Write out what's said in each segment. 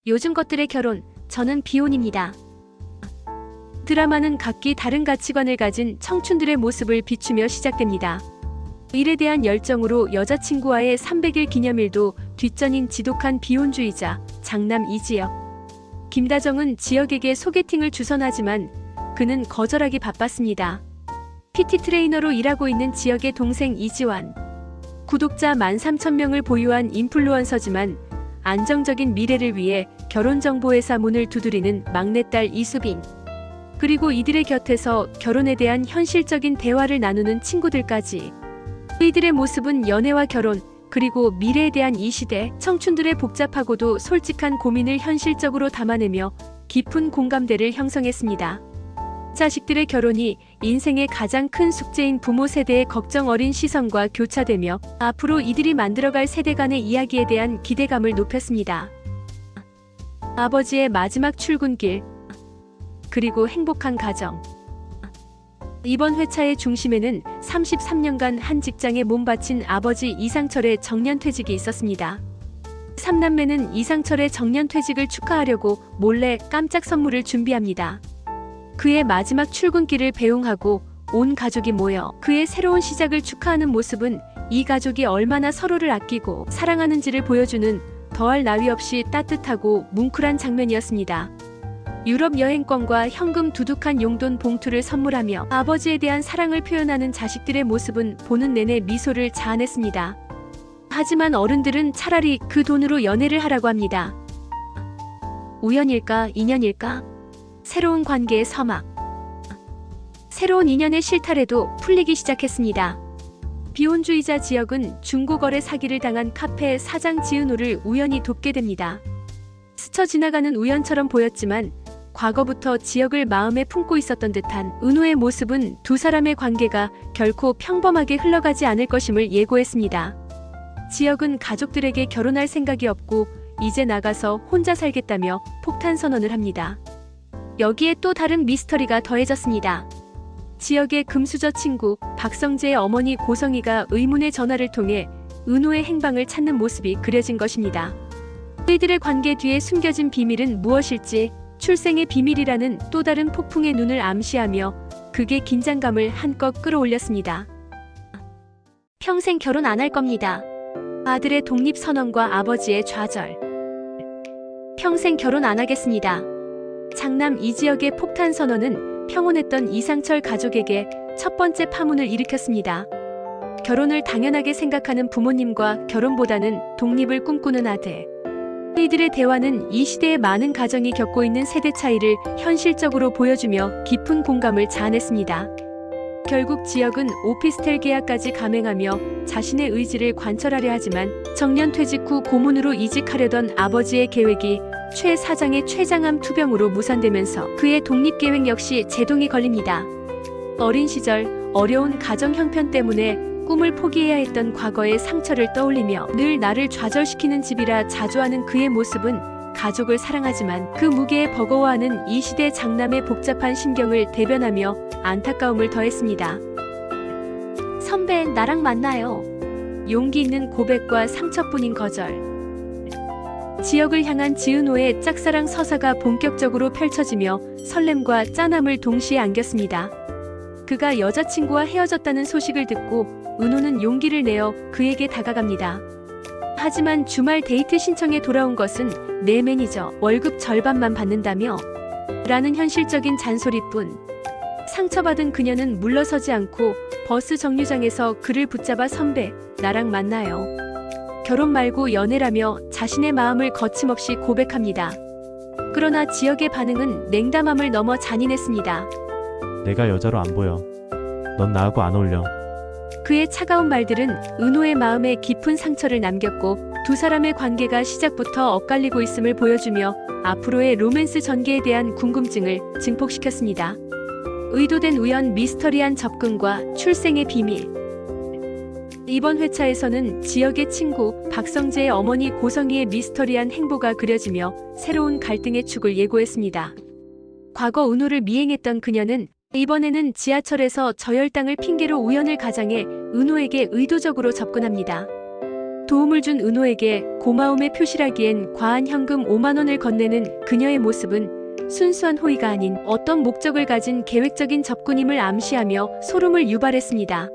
요즘 것들의 결혼, 저는 비혼입니다. 드라마는 각기 다른 가치관을 가진 청춘들의 모습을 비추며 시작됩니다. 일에 대한 열정으로 여자친구와의 300일 기념일도 뒷전인 지독한 비혼주의자 장남 이지혁. 김다정은 지혁에게 소개팅을 주선하지만 그는 거절하기 바빴습니다. PT 트레이너로 일하고 있는 지혁의 동생 이지환. 구독자 13,000명을 보유한 인플루언서지만 안정적인 미래를 위해 결혼정보회사 문을 두드리는 막내딸 이수빈. 그리고 이들의 곁에서 결혼에 대한 현실적인 대화를 나누는 친구들까지. 이들의 모습은 연애와 결혼, 그리고 미래에 대한 이 시대 청춘들의 복잡하고도 솔직한 고민을 현실적으로 담아내며 깊은 공감대를 형성했습니다. 자식들의 결혼이 인생의 가장 큰 숙제인 부모 세대의 걱정 어린 시선과 교차되며 앞으로 이들이 만들어갈 세대 간의 이야기에 대한 기대감을 높였습니다. 아버지의 마지막 출근길, 그리고 행복한 가정. 이번 회차의 중심에는 33년간 한 직장에 몸바친 아버지 이상철의 정년퇴직이 있었습니다. 3남매는 이상철의 정년퇴직을 축하하려고 몰래 깜짝 선물을 준비합니다. 그의 마지막 출근길을 배웅하고 온 가족이 모여 그의 새로운 시작을 축하하는 모습은 이 가족이 얼마나 서로를 아끼고 사랑하는지를 보여주는 더할 나위 없이 따뜻하고 뭉클한 장면이었습니다. 유럽 여행권과 현금 두둑한 용돈 봉투를 선물하며 아버지에 대한 사랑을 표현하는 자식들의 모습은 보는 내내 미소를 자아냈습니다. 하지만 어른들은 차라리 그 돈으로 연애를 하라고 합니다. 우연일까, 인연일까? 새로운 관계의 서막. 새로운 인연의 실타래도 풀리기 시작했습니다. 비혼주의자 지혁은 중고거래 사기를 당한 카페 사장 지은호를 우연히 돕게 됩니다. 스쳐 지나가는 우연처럼 보였지만 과거부터 지혁을 마음에 품고 있었던 듯한 은호의 모습은 두 사람의 관계가 결코 평범하게 흘러가지 않을 것임을 예고했습니다. 지혁은 가족들에게 결혼할 생각이 없고 이제 나가서 혼자 살겠다며 폭탄 선언을 합니다. 여기에 또 다른 미스터리가 더해졌습니다. 지혁의 금수저 친구 박성재의 어머니 고성희가 의문의 전화를 통해 은호의 행방을 찾는 모습이 그려진 것입니다. 이들의 관계 뒤에 숨겨진 비밀은 무엇일지, 출생의 비밀이라는 또 다른 폭풍의 눈을 암시하며 그게 긴장감을 한껏 끌어올렸습니다. 평생 결혼 안 할 겁니다. 아들의 독립선언과 아버지의 좌절. 평생 결혼 안 하겠습니다. 장남 이지혁의 폭탄 선언은 평온했던 이상철 가족에게 첫 번째 파문을 일으켰습니다. 결혼을 당연하게 생각하는 부모님과 결혼보다는 독립을 꿈꾸는 아들. 이들의 대화는 이 시대의 많은 가정이 겪고 있는 세대 차이를 현실적으로 보여주며 깊은 공감을 자아냈습니다. 결국 지혁은 오피스텔 계약까지 감행하며 자신의 의지를 관철하려 하지만 정년퇴직 후 고문으로 이직하려던 아버지의 계획이 최 사장의 췌장암 투병으로 무산되면서 그의 독립계획 역시 제동이 걸립니다. 어린 시절 어려운 가정 형편 때문에 꿈을 포기해야 했던 과거의 상처를 떠올리며 늘 나를 좌절시키는 집이라 자조하는 그의 모습은 가족을 사랑하지만 그 무게에 버거워하는 이 시대 장남의 복잡한 심경을 대변하며 안타까움을 더했습니다. 선배, 나랑 만나요. 용기 있는 고백과 상처뿐인 거절. 지혁을 향한 지은호의 짝사랑 서사가 본격적으로 펼쳐지며 설렘과 짠함을 동시에 안겼습니다. 그가 여자친구와 헤어졌다는 소식을 듣고 은호는 용기를 내어 그에게 다가갑니다. 하지만 주말 데이트 신청에 돌아온 것은 내 매니저 월급 절반만 받는다며? 라는 현실적인 잔소리뿐. 상처받은 그녀는 물러서지 않고 버스 정류장에서 그를 붙잡아 선배, 나랑 만나요. 결혼 말고 연애라며 자신의 마음을 거침없이 고백합니다. 그러나 지혁의 반응은 냉담함을 넘어 잔인했습니다. 내가 여자로 안 보여. 넌 나하고 안 어울려. 그의 차가운 말들은 은호의 마음에 깊은 상처를 남겼고 두 사람의 관계가 시작부터 엇갈리고 있음을 보여주며 앞으로의 로맨스 전개에 대한 궁금증을 증폭시켰습니다. 의도된 우연, 미스터리한 접근과 출생의 비밀. 이번 회차에서는 지혁의 친구 박성재의 어머니 고성희의 미스터리한 행보가 그려지며 새로운 갈등의 축을 예고했습니다. 과거 은호를 미행했던 그녀는 이번에는 지하철에서 저혈당을 핑계로 우연을 가장해 은호에게 의도적으로 접근합니다. 도움을 준 은호에게 고마움의 표시라기엔 과한 현금 5만 원을 건네는 그녀의 모습은 순수한 호의가 아닌 어떤 목적을 가진 계획적인 접근임을 암시하며 소름을 유발했습니다.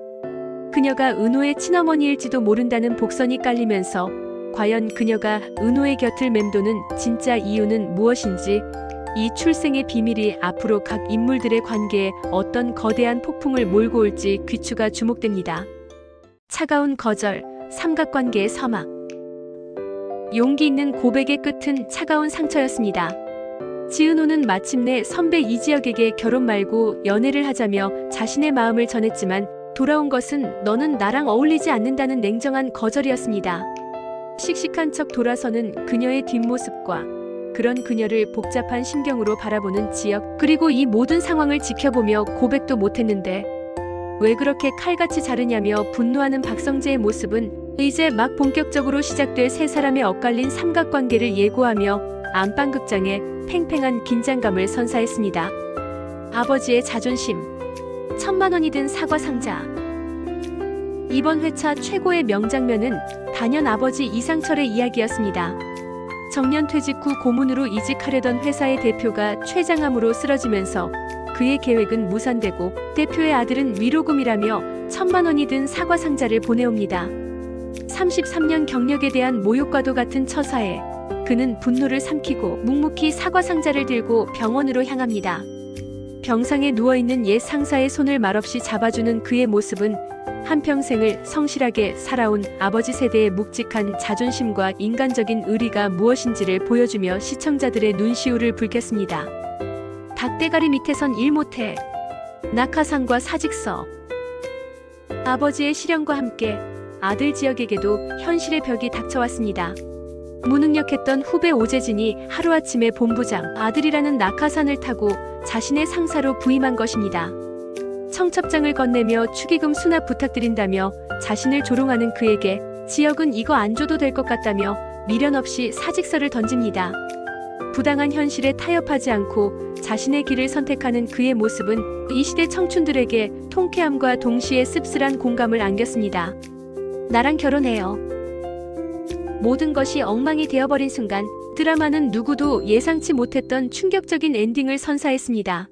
그녀가 은호의 친어머니일지도 모른다는 복선이 깔리면서 과연 그녀가 은호의 곁을 맴도는 진짜 이유는 무엇인지, 이 출생의 비밀이 앞으로 각 인물들의 관계에 어떤 거대한 폭풍을 몰고 올지 귀추가 주목됩니다. 차가운 거절, 삼각관계의 서막. 용기 있는 고백의 끝은 차가운 상처였습니다. 지은호는 마침내 선배 이지혁에게 결혼 말고 연애를 하자며 자신의 마음을 전했지만 돌아온 것은 너는 나랑 어울리지 않는다는 냉정한 거절이었습니다. 씩씩한 척 돌아서는 그녀의 뒷모습과 그런 그녀를 복잡한 심경으로 바라보는 지혁, 그리고 이 모든 상황을 지켜보며 고백도 못했는데 왜 그렇게 칼같이 자르냐며 분노하는 박성재의 모습은 이제 막 본격적으로 시작될 세 사람의 엇갈린 삼각관계를 예고하며 안방극장에 팽팽한 긴장감을 선사했습니다. 아버지의 자존심, 1,000만 원이 든 사과 상자. 이번 회차 최고의 명장면은 단연 아버지 이상철의 이야기였습니다. 정년 퇴직 후 고문으로 이직하려던 회사의 대표가 췌장암으로 쓰러지면서 그의 계획은 무산되고 대표의 아들은 위로금이라며 1,000만 원이 든 사과 상자를 보내옵니다. 33년 경력에 대한 모욕과도 같은 처사에 그는 분노를 삼키고 묵묵히 사과 상자를 들고 병원으로 향합니다. 병상에 누워있는 옛 상사의 손을 말없이 잡아주는 그의 모습은 한평생을 성실하게 살아온 아버지 세대의 묵직한 자존심과 인간적인 의리가 무엇인지를 보여주며 시청자들의 눈시울을 붉혔습니다. 닭대가리 밑에선 일 못해. 낙하산과 사직서. 아버지의 시련과 함께 아들 지혁에게도 현실의 벽이 닥쳐왔습니다. 무능력했던 후배 오재진이 하루아침에 본부장 아들이라는 낙하산을 타고 자신의 상사로 부임한 것입니다. 청첩장을 건네며 축의금 수납 부탁드린다며 자신을 조롱하는 그에게 지혁은 이거 안 줘도 될 것 같다며 미련 없이 사직서를 던집니다. 부당한 현실에 타협하지 않고 자신의 길을 선택하는 그의 모습은 이 시대 청춘들에게 통쾌함과 동시에 씁쓸한 공감을 안겼습니다. 나랑 결혼해요. 모든 것이 엉망이 되어버린 순간 드라마는 누구도 예상치 못했던 충격적인 엔딩을 선사했습니다.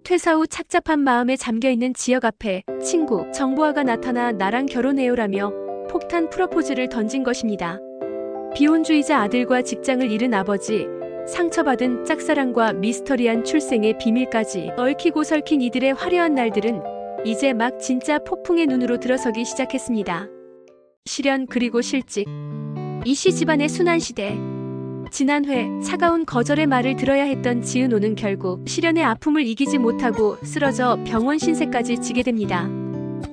퇴사 후 착잡한 마음에 잠겨있는 지혁 앞에 친구 정보아가 나타나 나랑 결혼해요라며 폭탄 프로포즈를 던진 것입니다. 비혼주의자 아들과 직장을 잃은 아버지, 상처받은 짝사랑과 미스터리한 출생의 비밀까지 얽히고 설킨 이들의 화려한 날들은 이제 막 진짜 폭풍의 눈으로 들어서기 시작했습니다. 실연 그리고 실직. 이씨 집안의 순환시대. 지난 회 차가운 거절의 말을 들어야 했던 지은호는 결국 시련의 아픔을 이기지 못하고 쓰러져 병원 신세까지 지게 됩니다.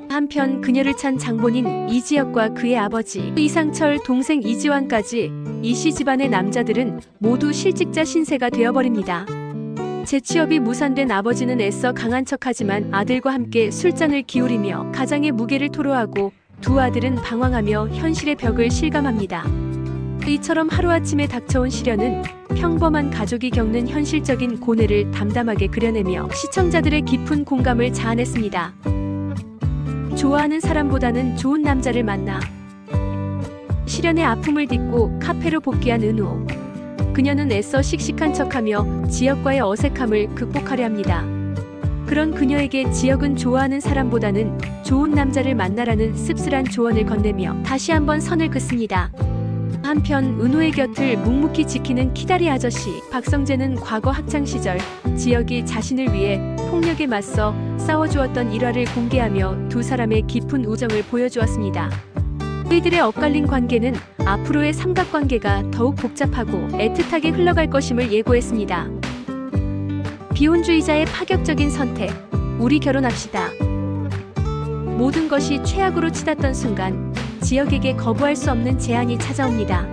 한편 그녀를 찬 장본인 이지혁과 그의 아버지 이상철 동생 이지환까지 이씨 집안의 남자들은 모두 실직자 신세가 되어버립니다. 재취업이 무산된 아버지는 애써 강한 척하지만 아들과 함께 술잔을 기울이며 가장의 무게를 토로하고 두 아들은 방황하며 현실의 벽을 실감합니다. 이처럼 하루아침에 닥쳐온 시련은 평범한 가족이 겪는 현실적인 고뇌를 담담하게 그려내며 시청자들의 깊은 공감을 자아냈습니다. 좋아하는 사람보다는 좋은 남자를 만나. 시련의 아픔을 딛고 카페로 복귀한 은호. 그녀는 애써 씩씩한 척하며 지혁과의 어색함을 극복하려 합니다. 그런 그녀에게 지혁은 좋아하는 사람보다는 좋은 남자를 만나라는 씁쓸한 조언을 건네며 다시 한번 선을 긋습니다. 한편 은호의 곁을 묵묵히 지키는 키다리 아저씨 박성재는 과거 학창시절 지혁이 자신을 위해 폭력에 맞서 싸워주었던 일화를 공개하며 두 사람의 깊은 우정을 보여주었습니다. 이들의 엇갈린 관계는 앞으로의 삼각관계가 더욱 복잡하고 애틋하게 흘러갈 것임을 예고했습니다. 비혼주의자의 파격적인 선택. 우리 결혼합시다. 모든 것이 최악으로 치닫던 순간 지혁에게 거부할 수 없는 제안이 찾아옵니다.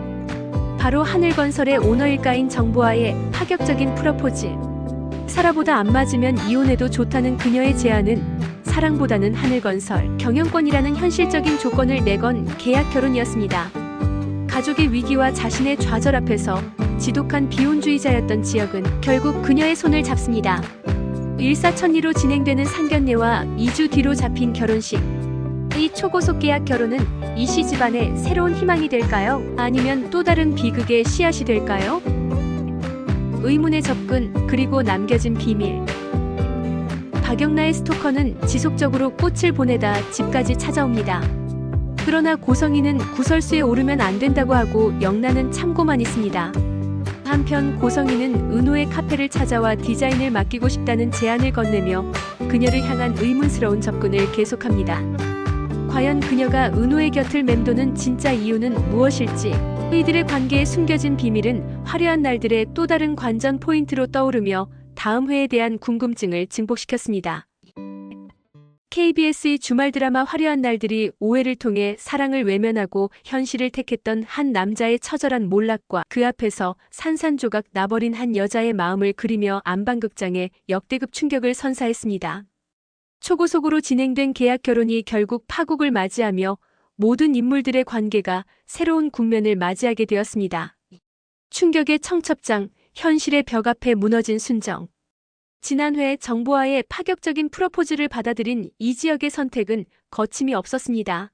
바로 하늘건설의 오너일가인 정보아의 파격적인 프로포즈. 사라보다 안 맞으면 이혼해도 좋다는 그녀의 제안은 사랑보다는 하늘건설, 경영권이라는 현실적인 조건을 내건 계약 결혼이었습니다. 가족의 위기와 자신의 좌절 앞에서 지독한 비혼주의자였던 지혁은 결국 그녀의 손을 잡습니다. 일사천리로 진행되는 상견례와 2주 뒤로 잡힌 결혼식. 이 초고속 계약 결혼은 이씨 집안의 새로운 희망이 될까요? 아니면 또 다른 비극의 씨앗이 될까요? 의문의 접근, 그리고 남겨진 비밀. 박영나의 스토커는 지속적으로 꽃을 보내다 집까지 찾아옵니다. 그러나 고성이는 구설수에 오르면 안 된다고 하고 영나는 참고만 있습니다. 한편 고성이는 은호의 카페를 찾아와 디자인을 맡기고 싶다는 제안을 건네며 그녀를 향한 의문스러운 접근을 계속합니다. 과연 그녀가 은호의 곁을 맴도는 진짜 이유는 무엇일지, 이들의 관계에 숨겨진 비밀은 화려한 날들의 또 다른 관전 포인트로 떠오르며 다음 회에 대한 궁금증을 증폭시켰습니다. KBS의 주말 드라마 화려한 날들이 오해를 통해 사랑을 외면하고 현실을 택했던 한 남자의 처절한 몰락과 그 앞에서 산산조각 나버린 한 여자의 마음을 그리며 안방극장에 역대급 충격을 선사했습니다. 초고속으로 진행된 계약 결혼이 결국 파국을 맞이하며 모든 인물들의 관계가 새로운 국면을 맞이하게 되었습니다. 충격의 청첩장, 현실의 벽 앞에 무너진 순정. 지난 회 정보와의 파격적인 프로포즈를 받아들인 이지혁의 선택은 거침이 없었습니다.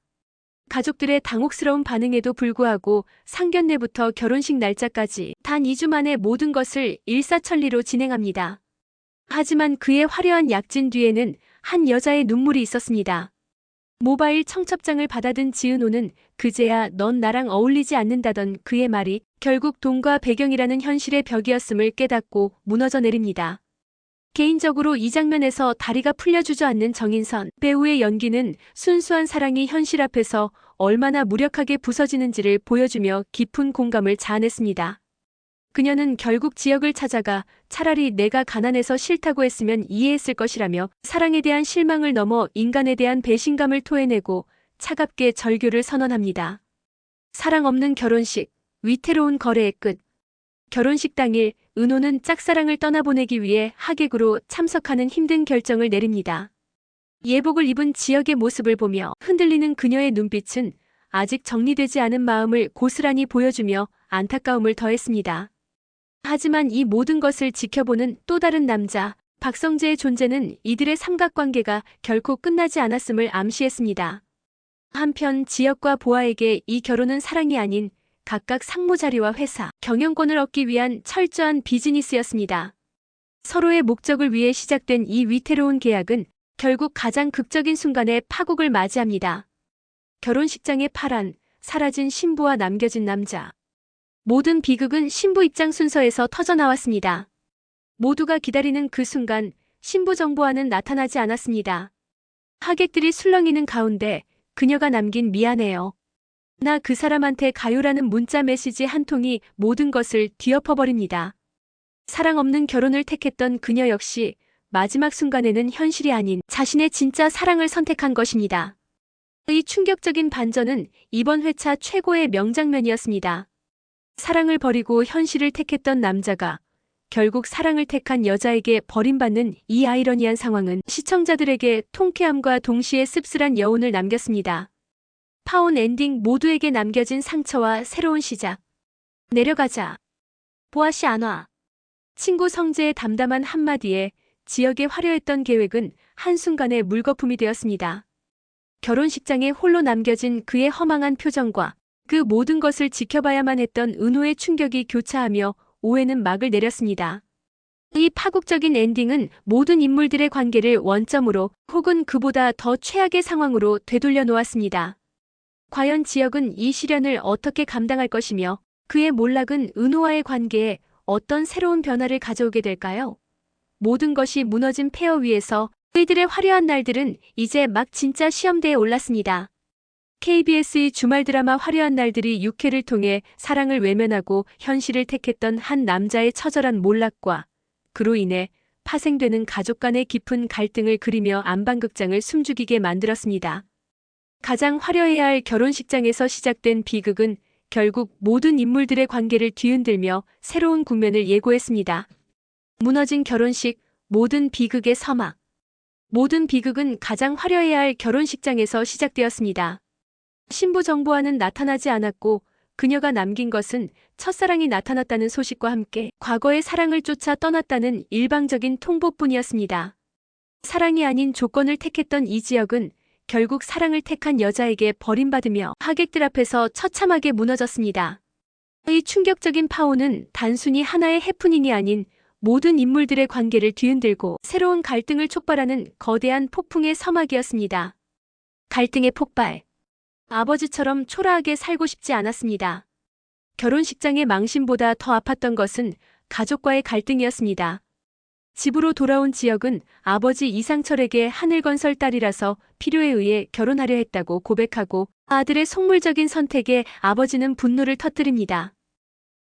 가족들의 당혹스러운 반응에도 불구하고 상견례부터 결혼식 날짜까지 단 2주 만에 모든 것을 일사천리로 진행합니다. 하지만 그의 화려한 약진 뒤에는 한 여자의 눈물이 있었습니다. 모바일 청첩장을 받아든 지은호는 그제야 넌 나랑 어울리지 않는다던 그의 말이 결국 돈과 배경이라는 현실의 벽이었음을 깨닫고 무너져 내립니다. 개인적으로 이 장면에서 다리가 풀려 주저앉는 정인선 배우의 연기는 순수한 사랑이 현실 앞에서 얼마나 무력하게 부서지는지를 보여주며 깊은 공감을 자아냈습니다. 그녀는 결국 지역을 찾아가 차라리 내가 가난해서 싫다고 했으면 이해했을 것이라며 사랑에 대한 실망을 넘어 인간에 대한 배신감을 토해내고 차갑게 절교를 선언합니다. 사랑 없는 결혼식, 위태로운 거래의 끝. 결혼식 당일 은호는 짝사랑을 떠나보내기 위해 하객으로 참석하는 힘든 결정을 내립니다. 예복을 입은 지역의 모습을 보며 흔들리는 그녀의 눈빛은 아직 정리되지 않은 마음을 고스란히 보여주며 안타까움을 더했습니다. 하지만 이 모든 것을 지켜보는 또 다른 남자, 박성재의 존재는 이들의 삼각관계가 결코 끝나지 않았음을 암시했습니다. 한편 지역과 보아에게 이 결혼은 사랑이 아닌 각각 상무 자리와 회사, 경영권을 얻기 위한 철저한 비즈니스였습니다. 서로의 목적을 위해 시작된 이 위태로운 계약은 결국 가장 극적인 순간에 파국을 맞이합니다. 결혼식장의 파란, 사라진 신부와 남겨진 남자. 모든 비극은 신부 입장 순서에서 터져나왔습니다. 모두가 기다리는 그 순간 신부 정보와는 나타나지 않았습니다. 하객들이 술렁이는 가운데 그녀가 남긴 미안해요. 나 그 사람한테 가요라는 문자 메시지 한 통이 모든 것을 뒤엎어버립니다. 사랑 없는 결혼을 택했던 그녀 역시 마지막 순간에는 현실이 아닌 자신의 진짜 사랑을 선택한 것입니다. 이 충격적인 반전은 이번 회차 최고의 명장면이었습니다. 사랑을 버리고 현실을 택했던 남자가 결국 사랑을 택한 여자에게 버림받는 이 아이러니한 상황은 시청자들에게 통쾌함과 동시에 씁쓸한 여운을 남겼습니다. 파혼 엔딩 모두에게 남겨진 상처와 새로운 시작. 내려가자. 보아씨 안 와. 친구 성재의 담담한 한마디에 지역의 화려했던 계획은 한순간에 물거품이 되었습니다. 결혼식장에 홀로 남겨진 그의 허망한 표정과 그 모든 것을 지켜봐야만 했던 은호의 충격이 교차하며 오해는 막을 내렸습니다. 이 파국적인 엔딩은 모든 인물들의 관계를 원점으로 혹은 그보다 더 최악의 상황으로 되돌려 놓았습니다. 과연 지역은 이 시련을 어떻게 감당할 것이며 그의 몰락은 은호와의 관계에 어떤 새로운 변화를 가져오게 될까요? 모든 것이 무너진 폐허 위에서 그들의 화려한 날들은 이제 막 진짜 시험대에 올랐습니다. KBS의 주말 드라마 화려한 날들이 6회를 통해 사랑을 외면하고 현실을 택했던 한 남자의 처절한 몰락과 그로 인해 파생되는 가족 간의 깊은 갈등을 그리며 안방극장을 숨죽이게 만들었습니다. 가장 화려해야 할 결혼식장에서 시작된 비극은 결국 모든 인물들의 관계를 뒤흔들며 새로운 국면을 예고했습니다. 무너진 결혼식, 모든 비극의 서막. 모든 비극은 가장 화려해야 할 결혼식장에서 시작되었습니다. 신부 정보와는 나타나지 않았고 그녀가 남긴 것은 첫사랑이 나타났다는 소식과 함께 과거의 사랑을 쫓아 떠났다는 일방적인 통보뿐이었습니다. 사랑이 아닌 조건을 택했던 이지혁은 결국 사랑을 택한 여자에게 버림받으며 하객들 앞에서 처참하게 무너졌습니다. 이 충격적인 파혼은 단순히 하나의 해프닝이 아닌 모든 인물들의 관계를 뒤흔들고 새로운 갈등을 촉발하는 거대한 폭풍의 서막이었습니다. 갈등의 폭발. 아버지처럼 초라하게 살고 싶지 않았습니다. 결혼식장의 망신보다 더 아팠던 것은 가족과의 갈등이었습니다. 집으로 돌아온 지혁은 아버지 이상철에게 하늘건설 딸이라서 필요에 의해 결혼하려 했다고 고백하고 아들의 속물적인 선택에 아버지는 분노를 터뜨립니다.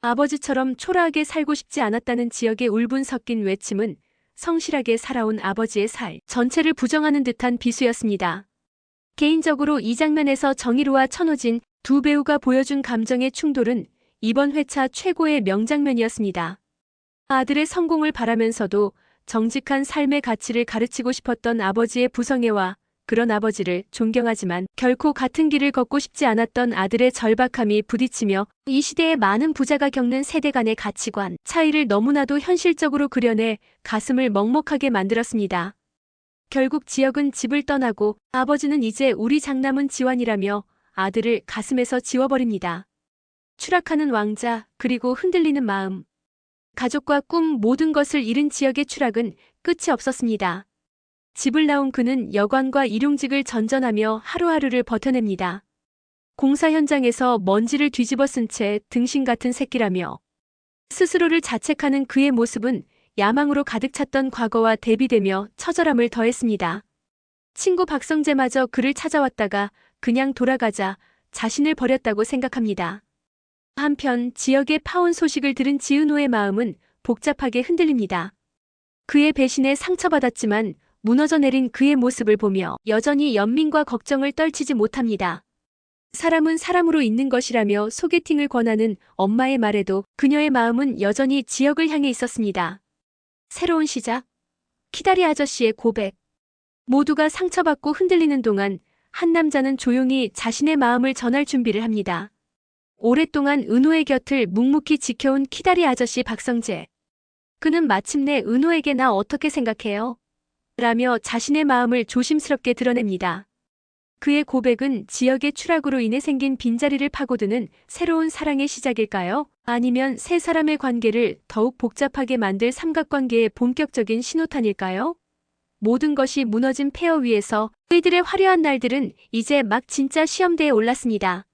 아버지처럼 초라하게 살고 싶지 않았다는 지혁의 울분 섞인 외침은 성실하게 살아온 아버지의 살 전체를 부정하는 듯한 비수였습니다. 개인적으로 이 장면에서 정희로와 천호진 두 배우가 보여준 감정의 충돌은 이번 회차 최고의 명장면이었습니다. 아들의 성공을 바라면서도 정직한 삶의 가치를 가르치고 싶었던 아버지의 부성애와 그런 아버지를 존경하지만 결코 같은 길을 걷고 싶지 않았던 아들의 절박함이 부딪히며 이 시대의 많은 부자가 겪는 세대 간의 가치관 차이를 너무나도 현실적으로 그려내 가슴을 먹먹하게 만들었습니다. 결국 지혁은 집을 떠나고 아버지는 이제 우리 장남은 지환이라며 아들을 가슴에서 지워버립니다. 추락하는 왕자 그리고 흔들리는 마음. 가족과 꿈 모든 것을 잃은 지혁의 추락은 끝이 없었습니다. 집을 나온 그는 여관과 일용직을 전전하며 하루하루를 버텨냅니다. 공사 현장에서 먼지를 뒤집어 쓴 채 등신 같은 새끼라며 스스로를 자책하는 그의 모습은 야망으로 가득 찼던 과거와 대비되며 처절함을 더했습니다. 친구 박성재마저 그를 찾아왔다가 그냥 돌아가자 자신을 버렸다고 생각합니다. 한편 지혁의 파혼 소식을 들은 지은호의 마음은 복잡하게 흔들립니다. 그의 배신에 상처받았지만 무너져 내린 그의 모습을 보며 여전히 연민과 걱정을 떨치지 못합니다. 사람은 사람으로 있는 것이라며 소개팅을 권하는 엄마의 말에도 그녀의 마음은 여전히 지혁을 향해 있었습니다. 새로운 시작. 키다리 아저씨의 고백. 모두가 상처받고 흔들리는 동안 한 남자는 조용히 자신의 마음을 전할 준비를 합니다. 오랫동안 은호의 곁을 묵묵히 지켜온 키다리 아저씨 박성재. 그는 마침내 은호에게 나 어떻게 생각해요? 라며 자신의 마음을 조심스럽게 드러냅니다. 그의 고백은 지역의 추락으로 인해 생긴 빈자리를 파고드는 새로운 사랑의 시작일까요? 아니면 세 사람의 관계를 더욱 복잡하게 만들 삼각관계의 본격적인 신호탄일까요? 모든 것이 무너진 폐허 위에서 그들의 화려한 날들은 이제 막 진짜 시험대에 올랐습니다.